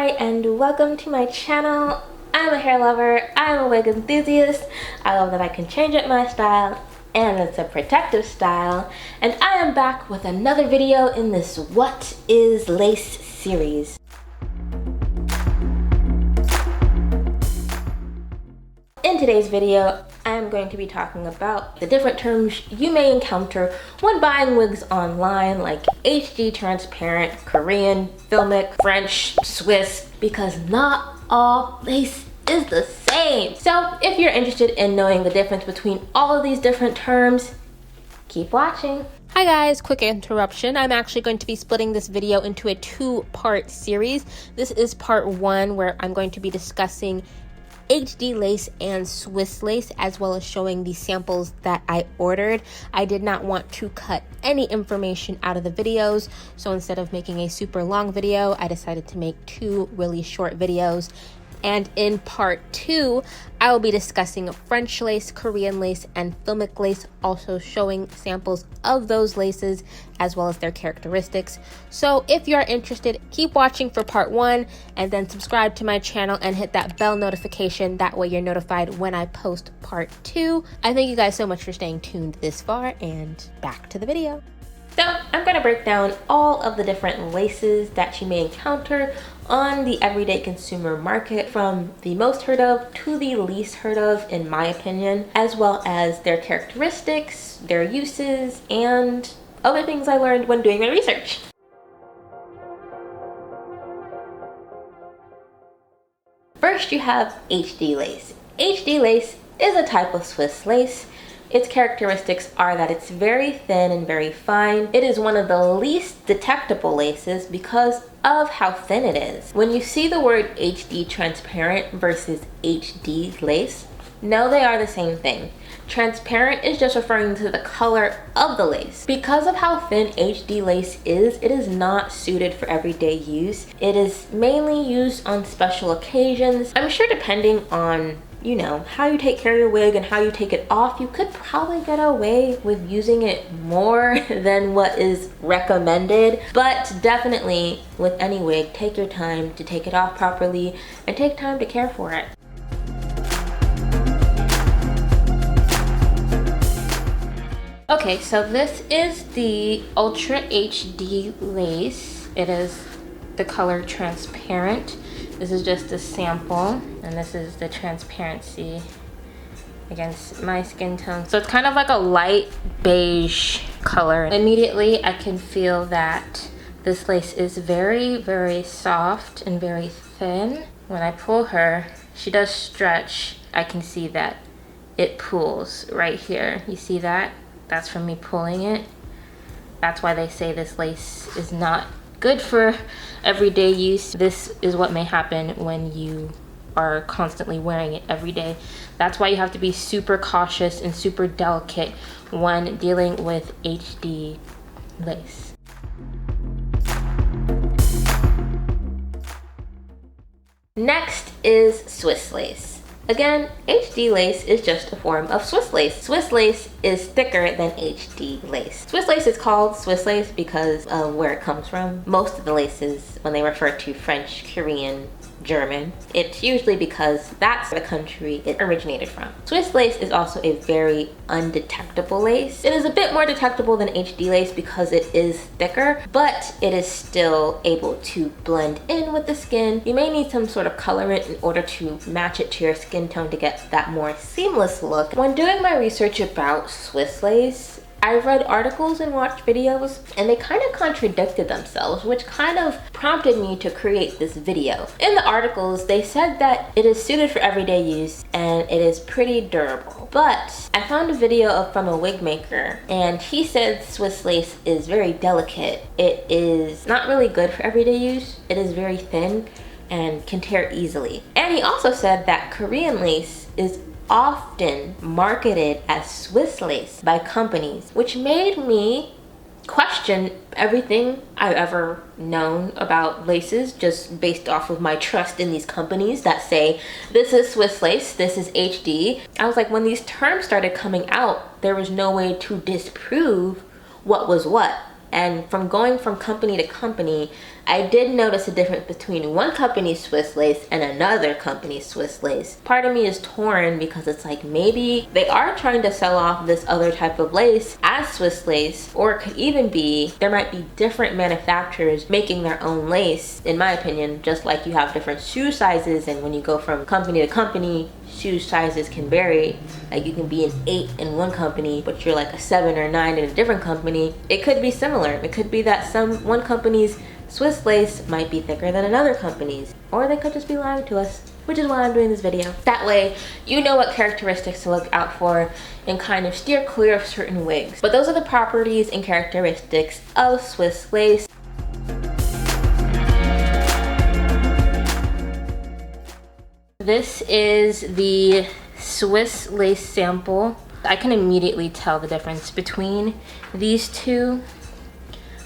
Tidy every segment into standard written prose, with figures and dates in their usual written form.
Hi and welcome to my channel. I'm a hair lover, I'm a wig enthusiast. I love that I can change up my style and it's a protective style. And I am back with another video in this What is Lace series. In today's video, I'm going to be talking about the different terms you may encounter when buying wigs online, like HD, transparent, Korean, Filmic, French, Swiss, because not all lace is the same. So if you're interested in knowing the difference between all of these different terms, keep watching. Hi guys, quick interruption. I'm actually going to be splitting this video into a two-part series. This is part one, where I'm going to be discussing HD lace and Swiss lace, as well as showing the samples that I ordered. I did not want to cut any information out of the videos, so instead of making a super long video, I decided to make two really short videos. And in part two, I will be discussing French lace, Korean lace, and Filmic lace, also showing samples of those laces as well as their characteristics. So if you are interested, keep watching for part one and then subscribe to my channel and hit that bell notification. That way you're notified when I post part two. I thank you guys so much for staying tuned this far, and back to the video. So I'm going to break down all of the different laces that you may encounter on the everyday consumer market, from the most heard of to the least heard of, in my opinion, as well as their characteristics, their uses, and other things I learned when doing my research. First, you have HD lace. HD lace is a type of Swiss lace. Its characteristics are that it's very thin and very fine. It is one of the least detectable laces because of how thin it is. When you see the word HD transparent versus HD lace, no, they are the same thing. Transparent is just referring to the color of the lace. Because of how thin HD lace is, it is not suited for everyday use. It is mainly used on special occasions. I'm sure depending on how you take care of your wig and how you take it off, you could probably get away with using it more than what is recommended. But definitely with any wig, take your time to take it off properly and take time to care for it. Okay, so this is the Outre HD lace. It is the color transparent. This is just a sample, and this is the transparency against my skin tone. So it's kind of like a light beige color. Immediately, I can feel that this lace is very, very soft and very thin. When I pull her, she does stretch. I can see that it pulls right here. You see that? That's from me pulling it. That's why they say this lace is not good for everyday use. This is what may happen when you are constantly wearing it every day. That's why you have to be super cautious and super delicate when dealing with HD lace. Next is Swiss lace. Again, HD lace is just a form of Swiss lace. Swiss lace is thicker than HD lace. Swiss lace is called Swiss lace because of where it comes from. Most of the laces, when they refer to French, Korean, German, it's usually because that's the country it originated from. Swiss lace is also a very undetectable lace. It is a bit more detectable than HD lace because it is thicker, but it is still able to blend in with the skin. You may need some sort of colorant in order to match it to your skin tone to get that more seamless look. When doing my research about Swiss lace, I've read articles and watched videos, and they kind of contradicted themselves, which kind of prompted me to create this video. In the articles, they said that it is suited for everyday use and it is pretty durable. But I found a video from a wig maker, and he said Swiss lace is very delicate. It is not really good for everyday use. It is very thin and can tear easily. And he also said that Korean lace is often marketed as Swiss lace by companies, which made me question everything I've ever known about laces, just based off of my trust in these companies that say this is Swiss lace, this is HD. I was like, when these terms started coming out, there was no way to disprove what was what. And from going from company to company, I did notice a difference between one company's Swiss lace and another company's Swiss lace. Part of me is torn because it's like maybe they are trying to sell off this other type of lace as Swiss lace, or it could even be there might be different manufacturers making their own lace, in my opinion, just like you have different shoe sizes, and when you go from company to company, shoe sizes can vary. Like you can be an 8 in one company, but you're like a 7 or 9 in a different company. It could be similar. It could be that one company's Swiss lace might be thicker than another company's, or they could just be lying to us, which is why I'm doing this video. That way, you know what characteristics to look out for and kind of steer clear of certain wigs. But those are the properties and characteristics of Swiss lace. This is the Swiss lace sample. I can immediately tell the difference between these two.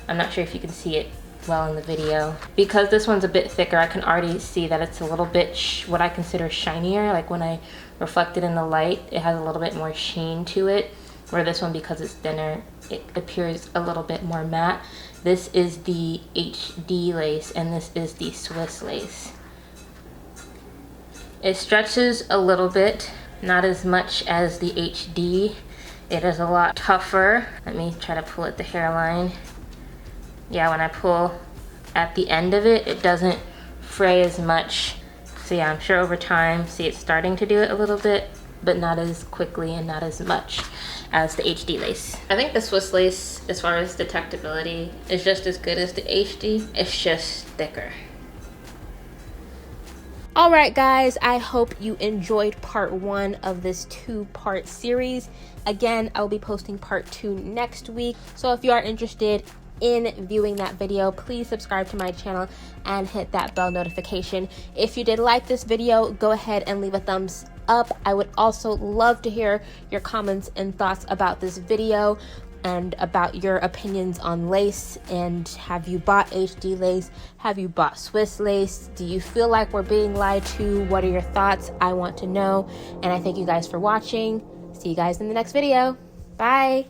I'm not sure if you can see it well in the video. Because this one's a bit thicker, I can already see that it's a little bit what I consider shinier. Like when I reflect it in the light, it has a little bit more sheen to it. Where this one, because it's thinner, it appears a little bit more matte. This is the HD lace and this is the Swiss lace. It stretches a little bit, not as much as the HD. It is a lot tougher. Let me try to pull at the hairline. Yeah, when I pull at the end of it, it doesn't fray as much. So yeah, I'm sure over time, see it's starting to do it a little bit, but not as quickly and not as much as the HD lace. I think the Swiss lace, as far as detectability, is just as good as the HD. It's just thicker. All right, guys, I hope you enjoyed part 1 of this 2-part series. Again, I will be posting part 2 next week. So if you are interested in viewing that video, please subscribe to my channel and hit that bell notification. If you did like this video, go ahead and leave a thumbs up. I would also love to hear your comments and thoughts about this video and about your opinions on lace. And have you bought HD lace? Have you bought Swiss lace? Do you feel like we're being lied to? What are your thoughts? I want to know. And I thank you guys for watching. See you guys in the next video. Bye.